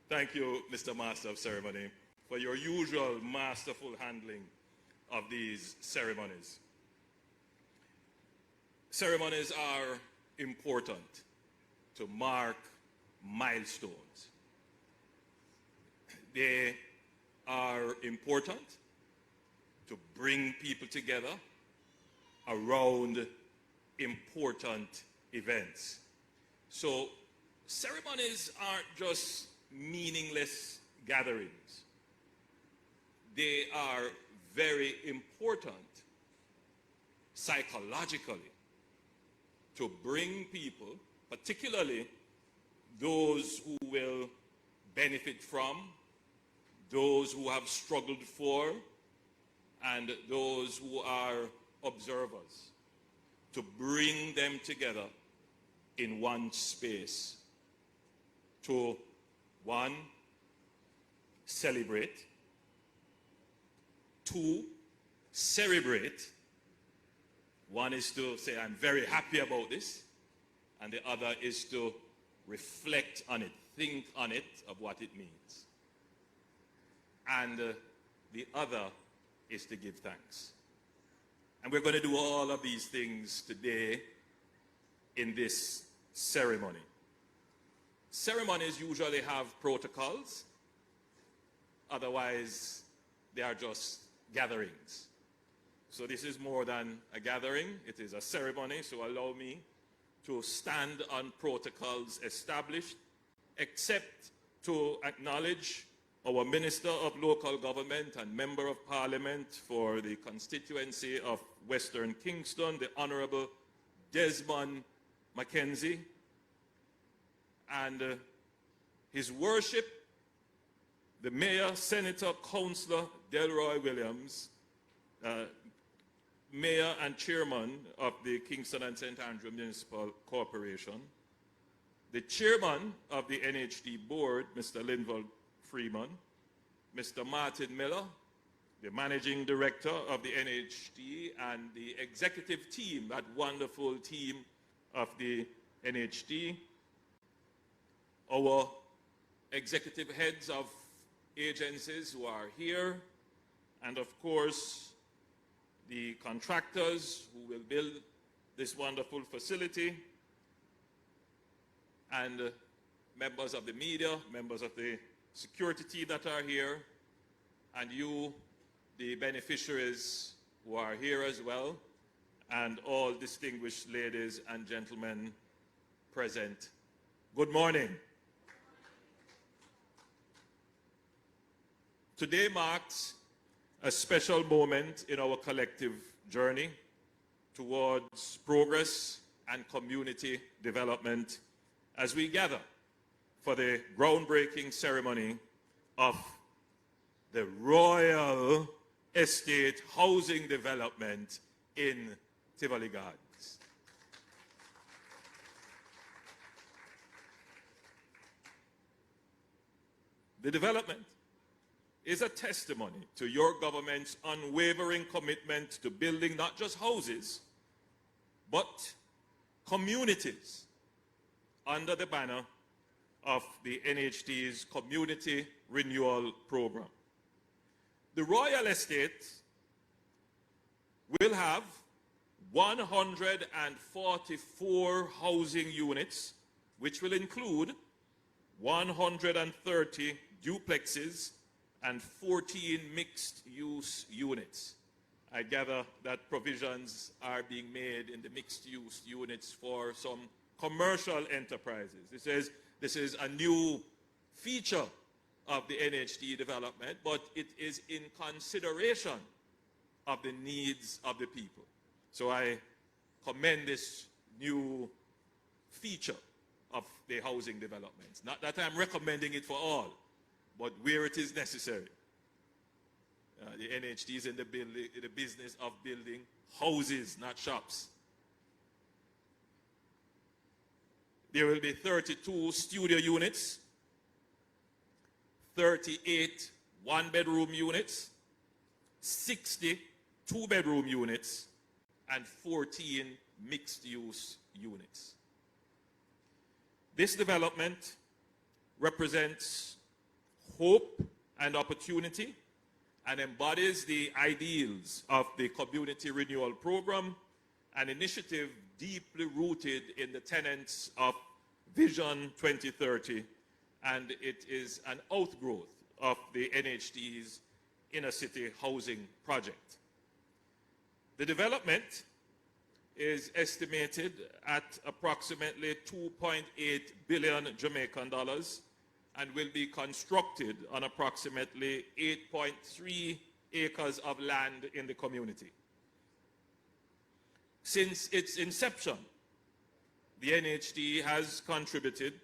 Thank you, Mr. Master of Ceremony, for your usual masterful handling of these ceremonies. Ceremonies are important to mark milestones. They are important to bring people together around important events. So ceremonies aren't just meaningless gatherings. They are very important psychologically to bring people, particularly those who will benefit from, those who have struggled for, and those who are observers, to bring them together in one space to, one, celebrate, two, celebrate. One is to say, I'm very happy about this, and the other is to reflect on it, think on it, of what it means. And the other is to give thanks. And we're going to do all of these things today in this ceremony. Ceremonies usually have protocols, otherwise they are just gatherings. So this is more than a gathering, it is a ceremony, so allow me to stand on protocols established, except to acknowledge our Minister of Local Government and Member of Parliament for the constituency of Western Kingston, the Honorable Desmond Mackenzie, and His Worship, the Mayor, Senator, Councillor Delroy Williams, Mayor and Chairman of the Kingston and St. Andrew Municipal Corporation, the Chairman of the NHT Board, Mr. Linval Freeman, Mr. Martin Miller, the Managing Director of the NHT, and the executive team, that wonderful team of the NHT, our executive heads of agencies who are here, and of course, the contractors who will build this wonderful facility, and members of the media, members of the security team that are here, and you, the beneficiaries who are here as well, and all distinguished ladies and gentlemen present. Good morning. Today marks a special moment in our collective journey towards progress and community development as we gather for the groundbreaking ceremony of the Royal Estate Housing Development in Tivoli Gardens. The development is a testimony to your government's unwavering commitment to building not just houses, but communities under the banner of the NHT's Community Renewal Program. The Royal Estate will have 144 housing units, which will include 130 duplexes and 14 mixed-use units. I gather that provisions are being made in the mixed-use units for some commercial enterprises. This is a new feature of the NHT development, but it is in consideration of the needs of the people. So I commend this new feature of the housing developments. Not that I'm recommending it for all, but where it is necessary. The NHT is in the business of building houses, not shops. There will be 32 studio units, 38 one-bedroom units, 60 two-bedroom units, and 14 mixed-use units. This development represents hope and opportunity and embodies the ideals of the Community Renewal Program, an initiative deeply rooted in the tenets of Vision 2030, and it is an outgrowth of the NHT's inner city housing project. The development is estimated at approximately 2.8 billion Jamaican dollars and will be constructed on approximately 8.3 acres of land in the community. Since its inception, the NHT has contributed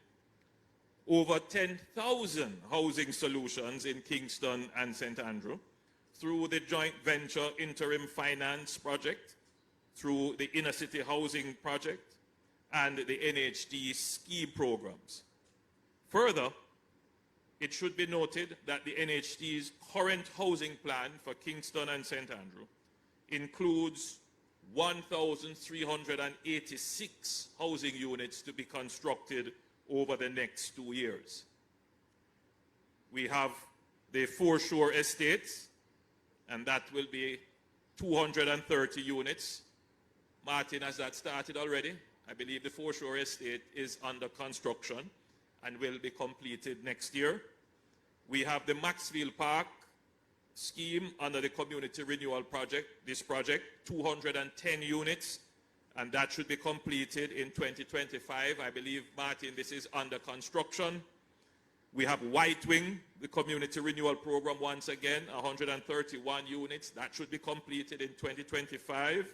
over 10,000 housing solutions in Kingston and St. Andrew through the joint venture interim finance project, through the inner city housing project, and the NHT ski programs. Further, it should be noted that the NHT's current housing plan for Kingston and St. Andrew includes 1,386 housing units to be constructed over the next 2 years. We have the Foreshore Estates, and that will be 230 units. Martin, has that started already? I believe the Foreshore Estate is under construction and will be completed next year. We have the Maxfield Park scheme under the Community Renewal Project, this project, 210 units, and that should be completed in 2025. I believe, Martin, this is under construction. We have White Wing, the Community Renewal Program, once again, 131 units. That should be completed in 2025.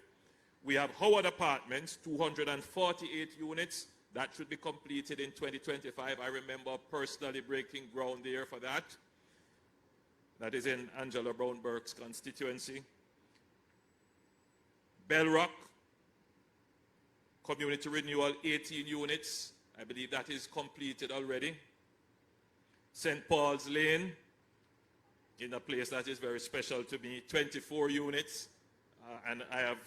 We have Howard Apartments, 248 units. That should be completed in 2025. I remember personally breaking ground there for that. That is in Angela Brown-Burke's constituency. Bellrock, Community Renewal, 18 units. I believe that is completed already. St. Paul's Lane, in a place that is very special to me, 24 units. And I have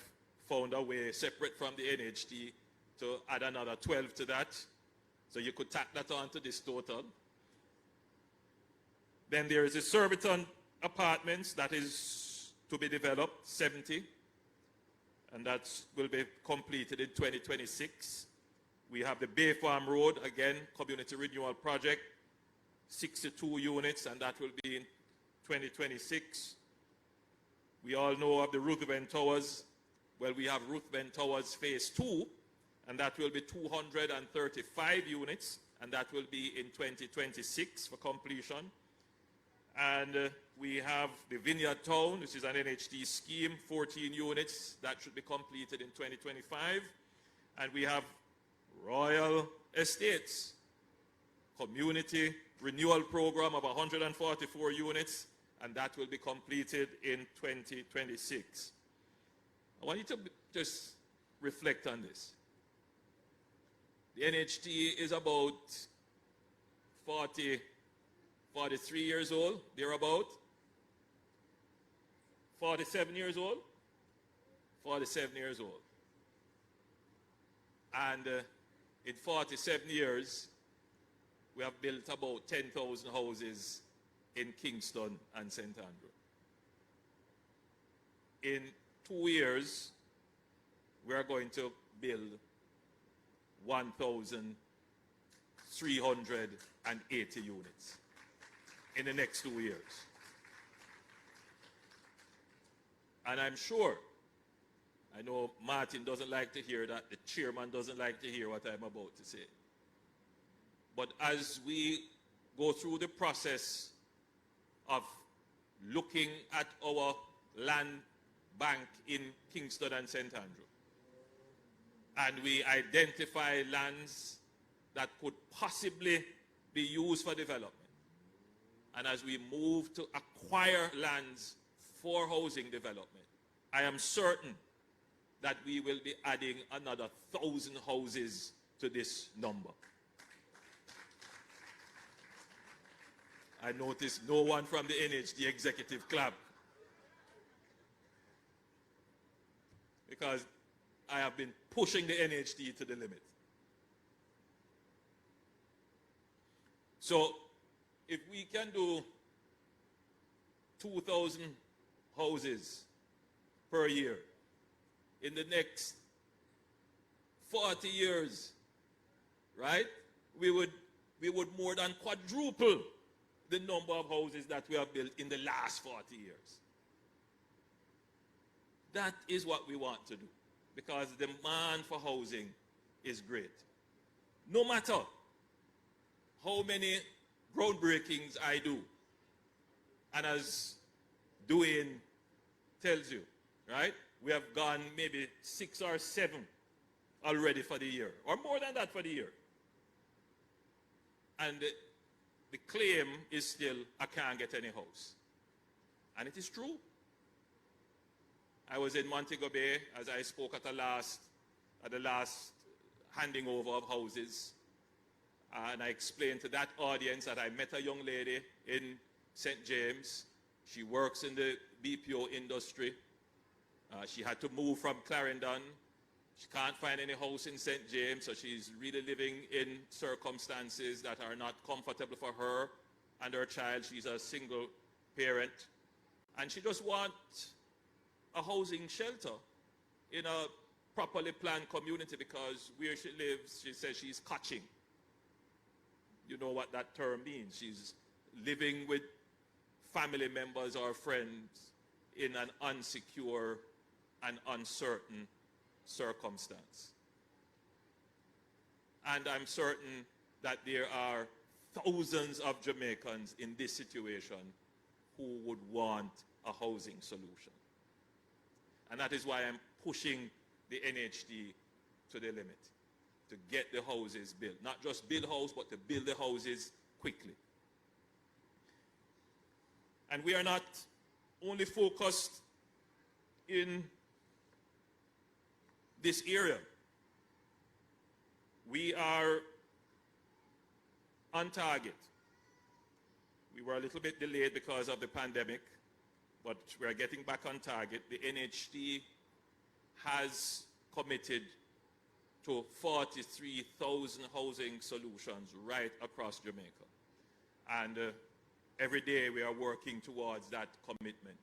found a way separate from the NHT to add another 12 to that. So you could tack that on to this total. Then there is the Surbiton Apartments that is to be developed, 70. And that will be completed in 2026. We have the Bay Farm Road, again, Community Renewal Project, 62 units, and that will be in 2026. We all know of the Ruthven Towers. Well, we have Ruthven Towers Phase 2, and that will be 235 units, and that will be in 2026 for completion. And we have the Vineyard Town, which is an NHT scheme, 14 units. That should be completed in 2025. And we have Royal Estates, Community Renewal Program of 144 units, and that will be completed in 2026. I want you to just reflect on this. The NHT is about 43 years old, thereabout. 47 years old? 47 years old. And in 47 years, we have built about 10,000 houses in Kingston and St. Andrew. In 2 years, we are going to build 1,380 units in the next 2 years. And I'm sure, I know Martin doesn't like to hear that, the chairman doesn't like to hear what I'm about to say. But as we go through the process of looking at our land bank in Kingston and St. Andrew, and we identify lands that could possibly be used for development, and as we move to acquire lands for housing development, I am certain that we will be adding another 1,000 houses to this number. I noticed no one from the NHT executive club, because I have been pushing the NHT to the limit. So if we can do 2,000 houses per year in the next 40 years, right? We would more than quadruple the number of houses that we have built in the last 40 years. That is what we want to do, because the demand for housing is great. No matter how many groundbreakings I do, and as Dwayne tells you, right? We have gone maybe 6 or 7 already for the year, or more than that for the year. And the claim is still, I can't get any house. And it is true. I was in Montego Bay as I spoke at the last handing over of houses. And I explained to that audience that I met a young lady in St. James. She works in the BPO industry. She had to move from Clarendon. She can't find any house in St. James, so she's really living in circumstances that are not comfortable for her and her child. She's a single parent. And she just wants a housing shelter in a properly planned community, because where she lives, she says she's catching. You know what that term means. She's living with family members or friends in an unsecure and uncertain circumstance. And I'm certain that there are thousands of Jamaicans in this situation who would want a housing solution. And that is why I'm pushing the NHT to the limit, to get the houses built. Not just build houses, but to build the houses quickly. And we are not only focused in this area. We are on target. We were a little bit delayed because of the pandemic, but we're getting back on target. The NHT has committed to 43,000 housing solutions right across Jamaica. And every day we are working towards that commitment.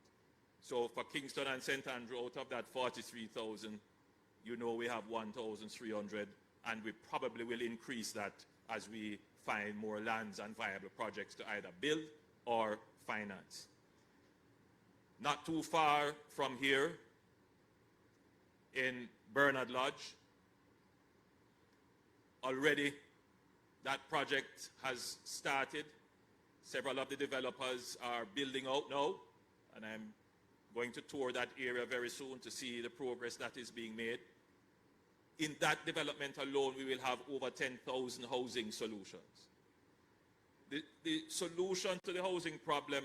So for Kingston and St. Andrew, out of that 43,000, you know we have 1,300, and we probably will increase that as we find more lands and viable projects to either build or finance. Not too far from here, in Bernard Lodge, already that project has started. Several of the developers are building out now, and I'm going to tour that area very soon to see the progress that is being made. In that development alone, we will have over 10,000 housing solutions. The solution to the housing problem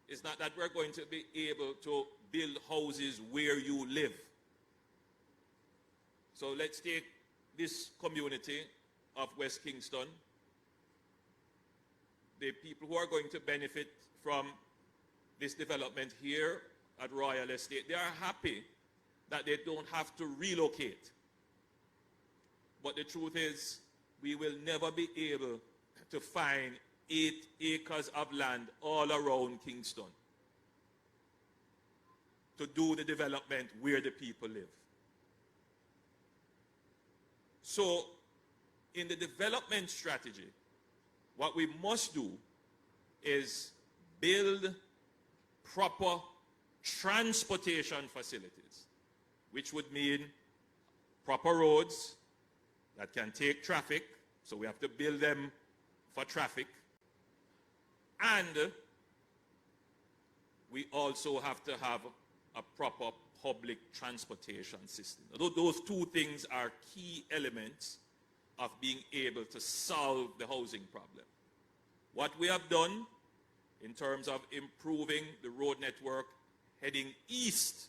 is not that we're going to be able to build houses where you live. So let's take this community of West Kingston. The people who are going to benefit from this development here at Royal Estate, they are happy that they don't have to relocate. But the truth is, we will never be able to find 8 acres of land all around Kingston to do the development where the people live. So, in the development strategy, what we must do is build proper transportation facilities, which would mean proper roads that can take traffic, so we have to build them for traffic, and we also have to have a proper public transportation system. Those two things are key elements of being able to solve the housing problem. What we have done in terms of improving the road network heading east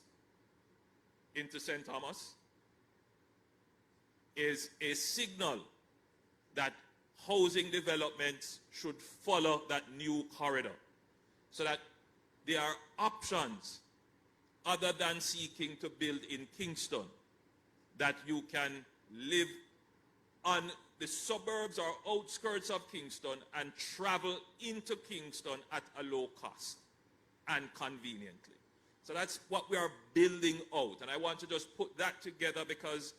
into St. Thomas is a signal that housing developments should follow that new corridor, so that there are options other than seeking to build in Kingston, that you can live on the suburbs or outskirts of Kingston and travel into Kingston at a low cost and conveniently. So that's what we are building out. And I want to just put that together because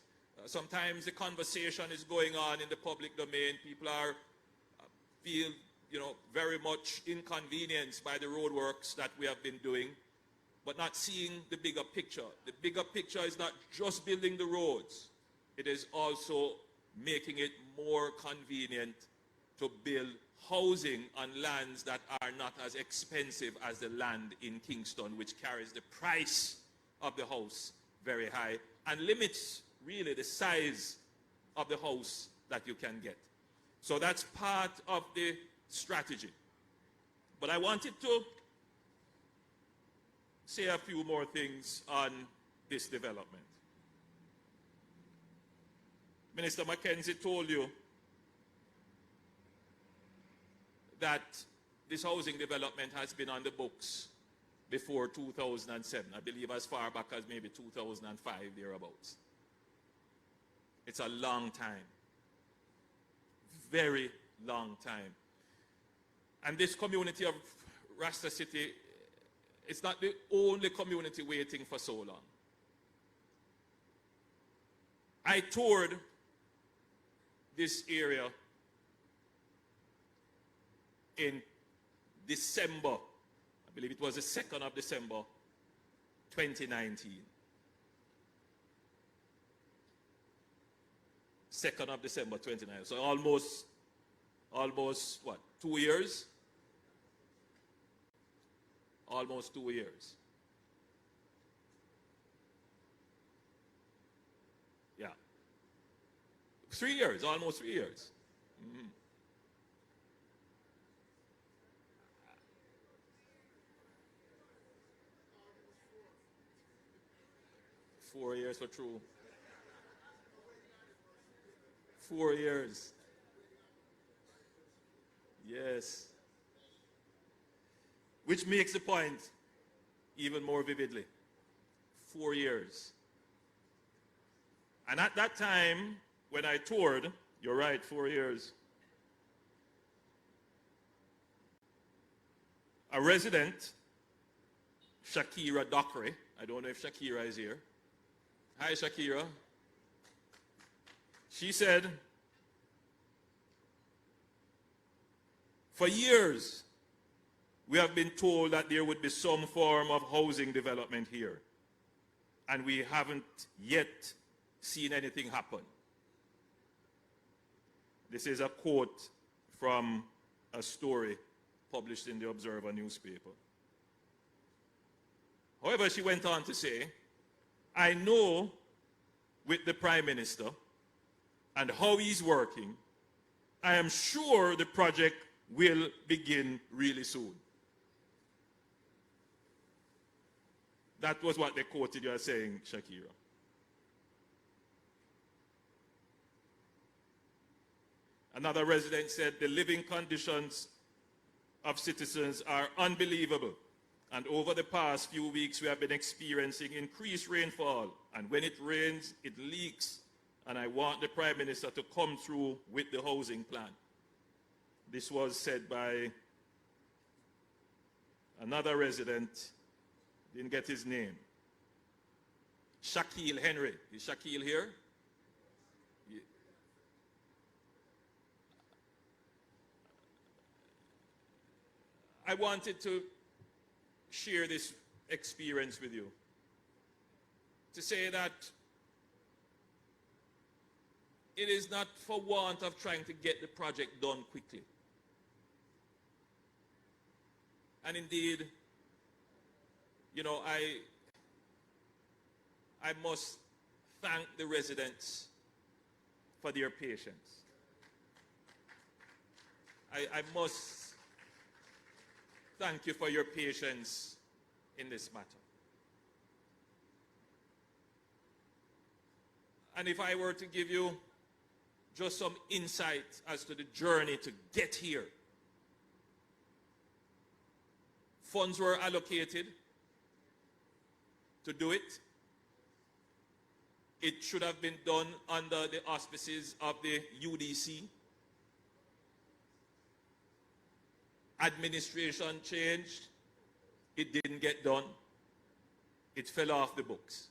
sometimes the conversation is going on in the public domain. People feel, very much inconvenienced by the roadworks that we have been doing, but not seeing the bigger picture. The bigger picture is not just building the roads. It is also making it more convenient to build housing on lands that are not as expensive as the land in Kingston, which carries the price of the house very high and limits really the size of the house that you can get. So that's part of the strategy. But I wanted to say a few more things on this development. Minister Mackenzie told you that this housing development has been on the books before 2007. I believe as far back as maybe 2005, thereabouts. It's a long time. Very long time. And this community of Rasta City, it's not the only community waiting for so long. I toured this area in December, I believe it was the 2nd of December, 2019. 2nd of December, 2019. So almost what, 2 years? Almost 2 years. Yeah. 3 years, almost 3 years. Mm-hmm. Four years for true. 4 years. Yes. Which makes the point even more vividly. 4 years. And at that time, when I toured, you're right, 4 years, a resident, Shakira Dockery, I don't know if Shakira is here. Hi, Shakira. She said, for years, we have been told that there would be some form of housing development here. And we haven't yet seen anything happen. This is a quote from a story published in the Observer newspaper. However, she went on to say, I know with the Prime Minister and how he's working, I am sure the project will begin really soon. That was what they quoted you as saying, Shakira. Another resident said the living conditions of citizens are unbelievable. And over the past few weeks, we have been experiencing increased rainfall. And when it rains, it leaks. And I want the Prime Minister to come through with the housing plan. This was said by another resident, didn't get his name. Shaquille Henry. Is Shaquille here? Yeah. I wanted to share this experience with you. To say that it is not for want of trying to get the project done quickly. And indeed, you know, I must thank the residents for their patience. I must thank you for your patience in this matter. And if I were to give you just some insight as to the journey to get here, funds were allocated to do it. It should have been done under the auspices of the UDC. Administration changed. It didn't get done. It fell off the books.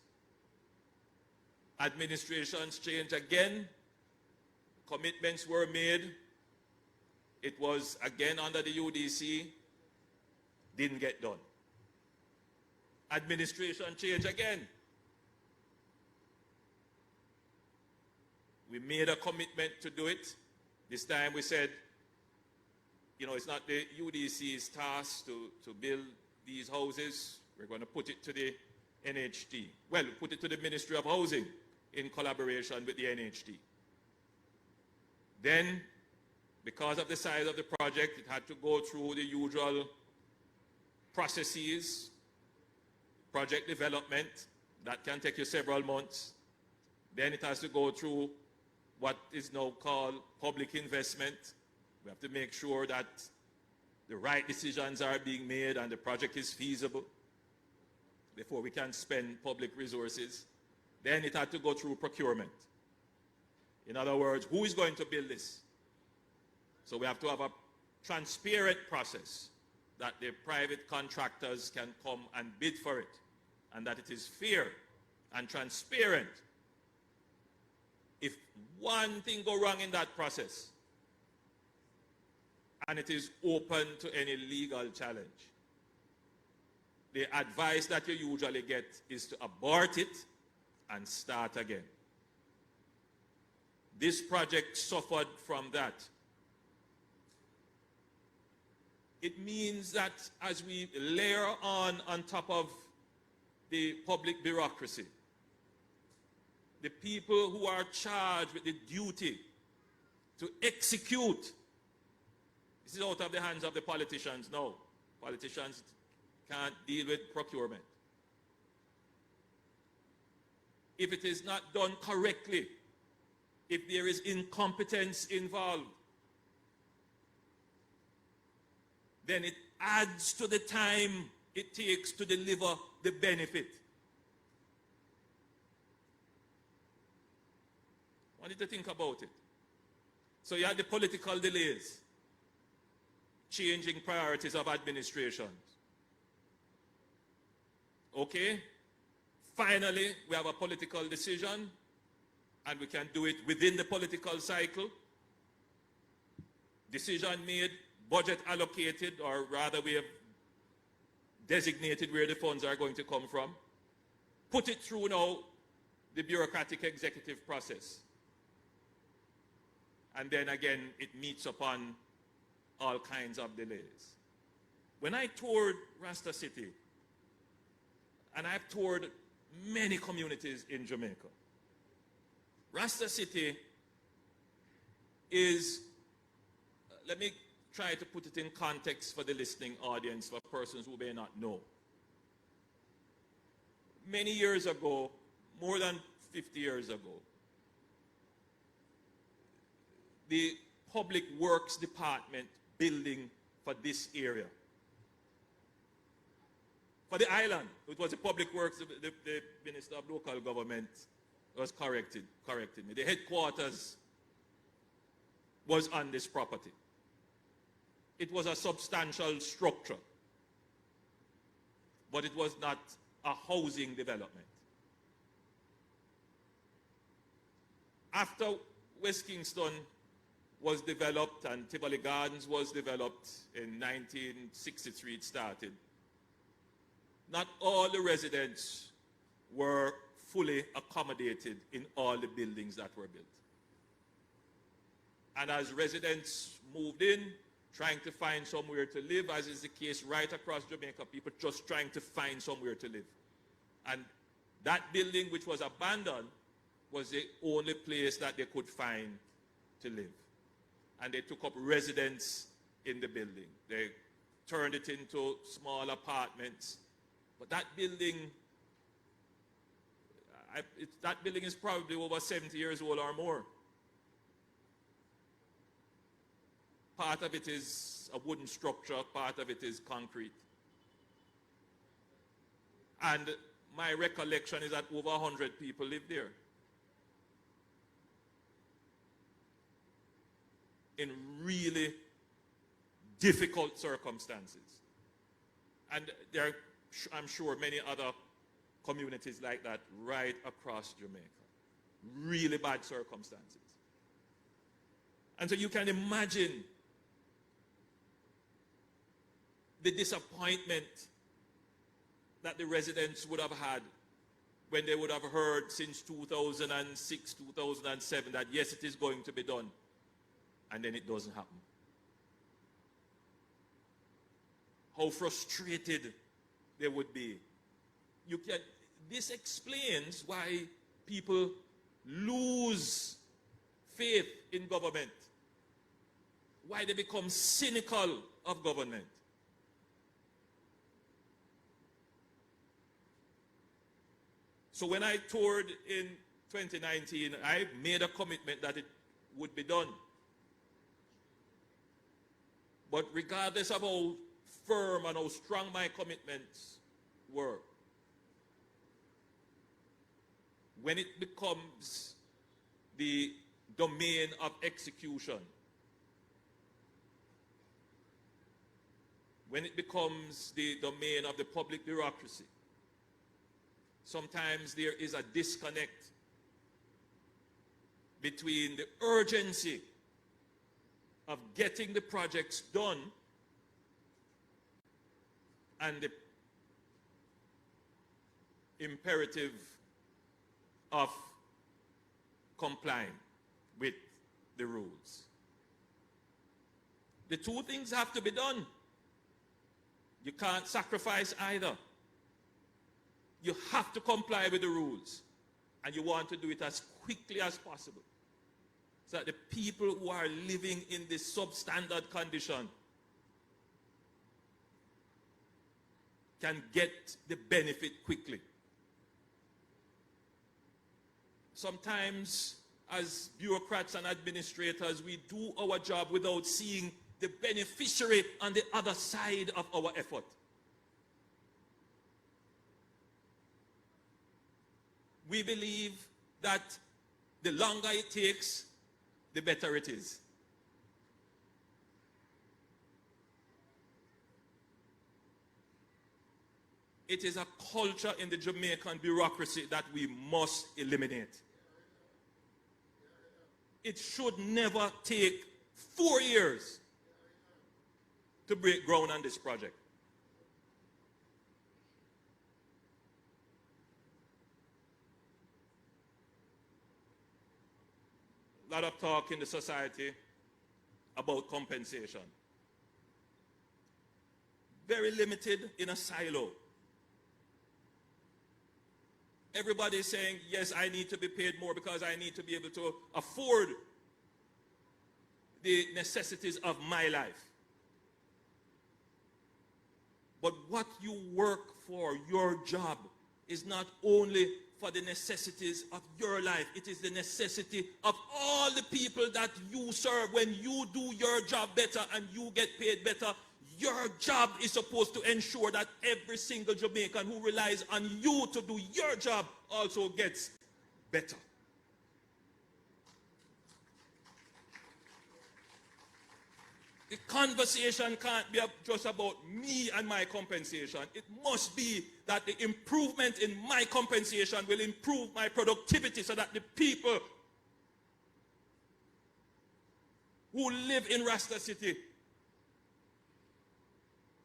Administrations changed again. Commitments were made. It was again under the UDC. Didn't get done. Administration changed again. We made a commitment to do it. This time we said, you know, it's not the UDC's task to build these houses. We're going to put it to the NHT. Well, put it to the Ministry of Housing in collaboration with the NHT. Then, because of the size of the project, it had to go through the usual processes, project development, that can take you several months. Then it has to go through what is now called public investment. We have to make sure that the right decisions are being made and the project is feasible before we can spend public resources. Then it had to go through procurement. In other words, who is going to build this? So we have to have a transparent process that the private contractors can come and bid for it, and that it is fair and transparent. If one thing go wrong in that process, and it is open to any legal challenge, the advice that you usually get is to abort it and start again. This project suffered from that. It means that as we layer on top of the public bureaucracy, the people who are charged with the duty to execute, this is out of the hands of the politicians now. Politicians can't deal with procurement. If it is not done correctly, if there is incompetence involved, then it adds to the time it takes to deliver the benefit. I want you to think about it. So you had the political delays, changing priorities of administrations. Okay? Finally, we have a political decision, and we can do it within the political cycle. Decision made, budget allocated, or rather we have designated where the funds are going to come from. Put it through now the bureaucratic executive process. And then again, it meets upon all kinds of delays. When I toured Rasta City, and I've toured many communities in Jamaica, Rasta City is, let me try to put it in context for the listening audience, for persons who may not know. Many years ago, more than 50 years ago, the Public Works Department building for this area, for the island, it was the Public Works, the Minister of Local Government was correcting me. The headquarters was on this property. It was a substantial structure, but it was not a housing development. After West Kingston was developed and Tivoli Gardens was developed in 1963, it started, not all the residents were fully accommodated in all the buildings that were built. And as residents moved in, trying to find somewhere to live, as is the case right across Jamaica, people just trying to find somewhere to live. And that building, which was abandoned, was the only place that they could find to live. And they took up residence in the building. They turned it into small apartments. But that building, that building is probably over 70 years old or more. Part of it is a wooden structure, part of it is concrete. And my recollection is that over 100 people live there. in really difficult circumstances. And there are, I'm sure, many other communities like that right across Jamaica. Really bad circumstances. And so you can imagine the disappointment that the residents would have had when they would have heard since 2006, 2007 that yes, it is going to be done, and then it doesn't happen. How frustrated they would be. This explains why people lose faith in government, why they become cynical of government. So when I toured in 2019, I made a commitment that it would be done. But regardless of how firm and how strong my commitments were, when it becomes the domain of execution, when it becomes the domain of the public bureaucracy, sometimes there is a disconnect between the urgency of getting the projects done and the imperative of complying with the rules. The two things have to be done. You can't sacrifice either. You have to comply with the rules, and you want to do it as quickly as possible so that the people who are living in this substandard condition can get the benefit quickly. Sometimes, as bureaucrats and administrators, we do our job without seeing the beneficiary on the other side of our effort. We believe that the longer it takes, the better it is. It is a culture in the Jamaican bureaucracy that we must eliminate. It should never take 4 years to break ground on this project. A lot of talk in the society about compensation. Very limited in a silo. Everybody is saying, yes, I need to be paid more because I need to be able to afford the necessities of my life. But what you work for, your job, is not only for the necessities of your life. It is the necessity of all the people that you serve. When you do your job better and you get paid better, your job is supposed to ensure that every single Jamaican who relies on you to do your job also gets better. The conversation can't be just about me and my compensation. It must be that the improvement in my compensation will improve my productivity so that the people who live in Rasta City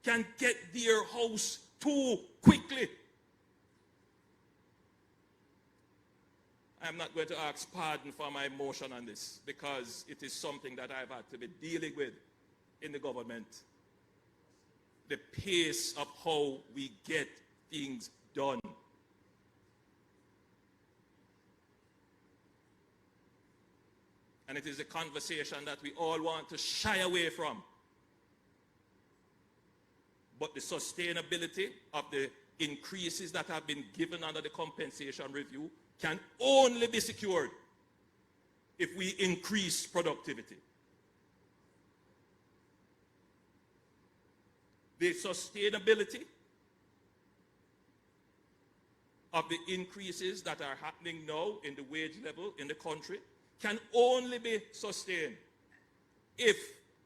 can get their house too quickly. I'm not going to ask pardon for my motion on this because it is something that I've had to be dealing with in the government. The pace of how we get things done. And it is a conversation that we all want to shy away from. But the sustainability of the increases that have been given under the compensation review can only be secured if we increase productivity. The sustainability of the increases that are happening now in the wage level in the country can only be sustained if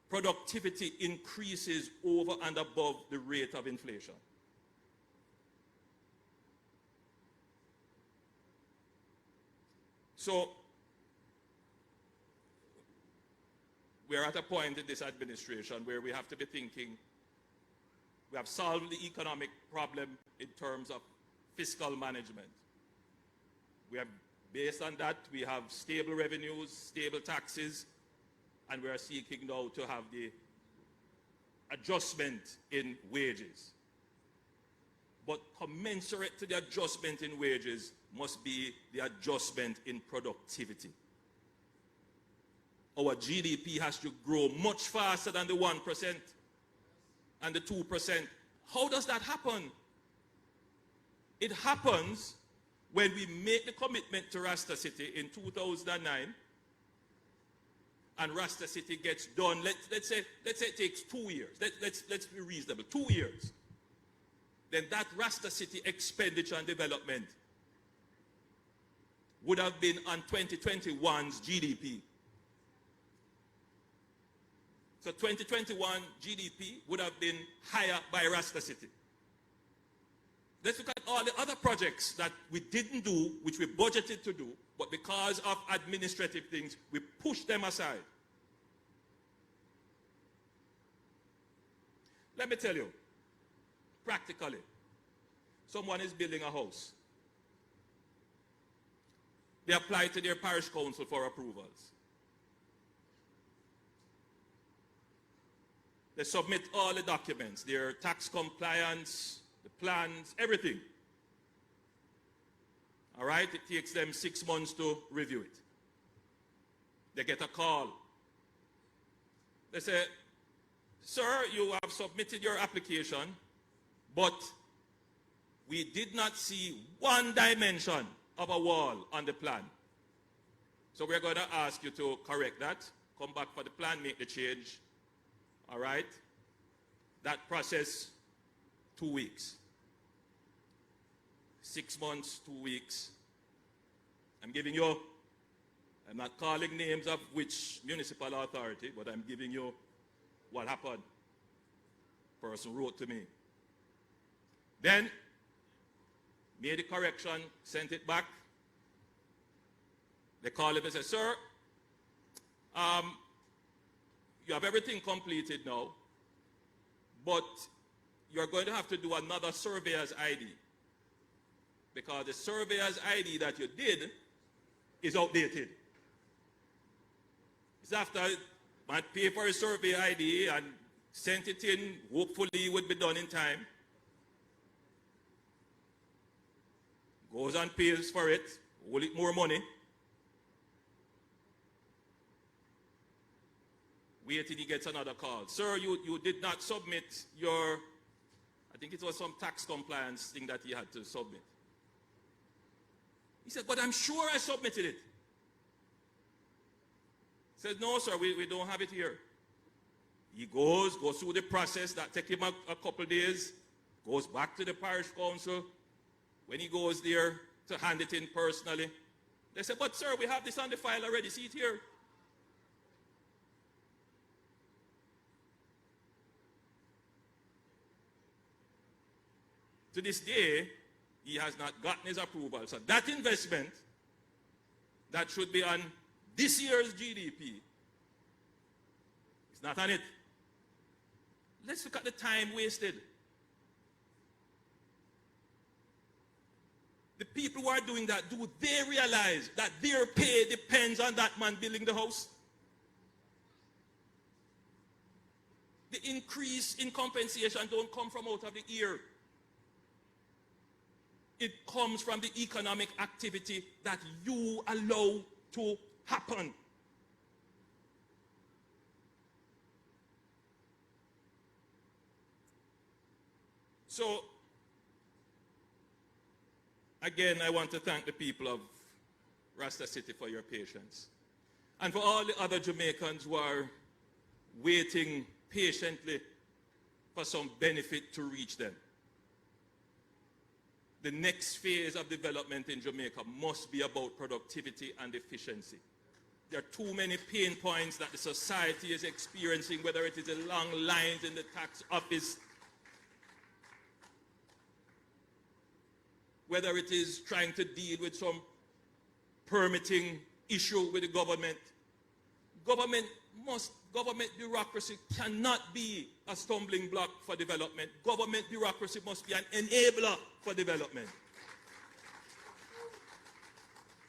productivity increases over and above the rate of inflation. So, we're at a point in this administration where we have to be thinking, we have solved the economic problem in terms of fiscal management. We have, based on that, we have stable revenues, stable taxes, and we are seeking now to have the adjustment in wages. But commensurate to the adjustment in wages must be the adjustment in productivity. Our GDP has to grow much faster than the 1% and the 2%. How does that happen? It happens when we make the commitment to Rasta City in 2009, and Rasta City gets done. Let's say it takes 2 years. Let's be reasonable. 2 years. Then that Rasta City expenditure and development would have been on 2021's GDP. So 2021 GDP would have been higher by Rasta City. Let's look at all the other projects that we didn't do, which we budgeted to do, but because of administrative things, we pushed them aside. Let me tell you, practically, someone is building a house. They apply to their parish council for approvals. They submit all the documents, their tax compliance, the plans, everything. All right, it takes them 6 months to review it. They get a call. They say, sir, you have submitted your application, but we did not see one dimension of a wall on the plan. So we're going to ask you to correct that, come back for the plan, make the change. All right? That process, 2 weeks. 6 months, 2 weeks. I'm not calling names of which municipal authority, but I'm giving you what happened. Person wrote to me. Then, made the correction, sent it back. They call him and say, sir, you have everything completed now, but you're going to have to do another surveyor's ID, because the surveyor's ID that you did is outdated. It's after I pay for a survey ID and sent it in, hopefully it would be done in time. Goes and pays for it, will it more money. Wait till he gets another call. Sir, you did not submit your, I think it was some tax compliance thing that he had to submit. He said, but I'm sure I submitted it. He said, no, sir, we don't have it here. He goes through the process. That takes him a couple days, goes back to the parish council. When he goes there to hand it in personally, they say, but sir, we have this on the file already. See it here. To this day, he has not gotten his approval. So that investment that should be on this year's GDP is not on it. Let's look at the time wasted. The people who are doing that, do they realize that their pay depends on that man building the house? The increase in compensation don't come from out of the ear. It comes from the economic activity that you allow to happen. So, again, I want to thank the people of Rasta City for your patience. And for all the other Jamaicans who are waiting patiently for some benefit to reach them. The next phase of development in Jamaica must be about productivity and efficiency. There are too many pain points that the society is experiencing, whether it is the long lines in the tax office, whether it is trying to deal with some permitting issue with the government. Government bureaucracy cannot be a stumbling block for development. Government bureaucracy must be an enabler for development.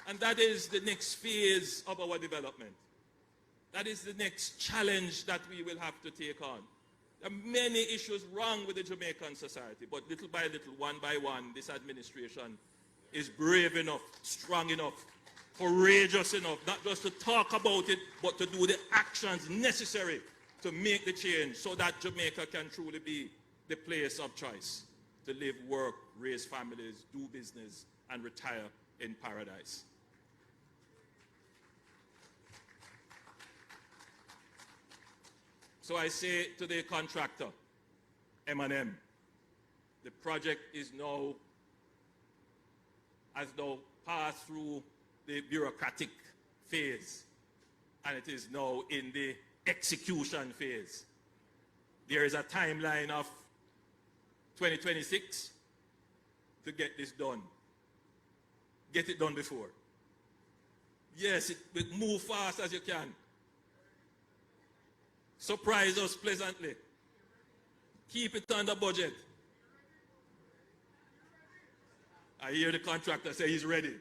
And that is the next phase of our development. That is the next challenge that we will have to take on. There are many issues wrong with the Jamaican society, but little by little, one by one, this administration is brave enough, strong enough, courageous enough, not just to talk about it, but to do the actions necessary to make the change so that Jamaica can truly be the place of choice to live, work, raise families, do business, and retire in paradise. So I say to the contractor, M&M, the project has now passed through the bureaucratic phase, and it is now in the execution phase. There is a timeline of 2026 to get this done. Get it done before. Yes, it will move fast as you can. Surprise us pleasantly. Keep it under budget. I hear the contractor say he's ready.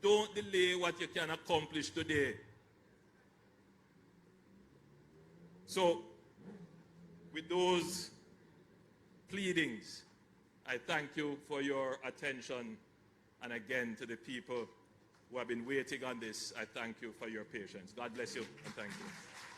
Don't delay what you can accomplish today. So, with those pleadings, I thank you for your attention. And again, to the people who have been waiting on this, I thank you for your patience. God bless you and thank you.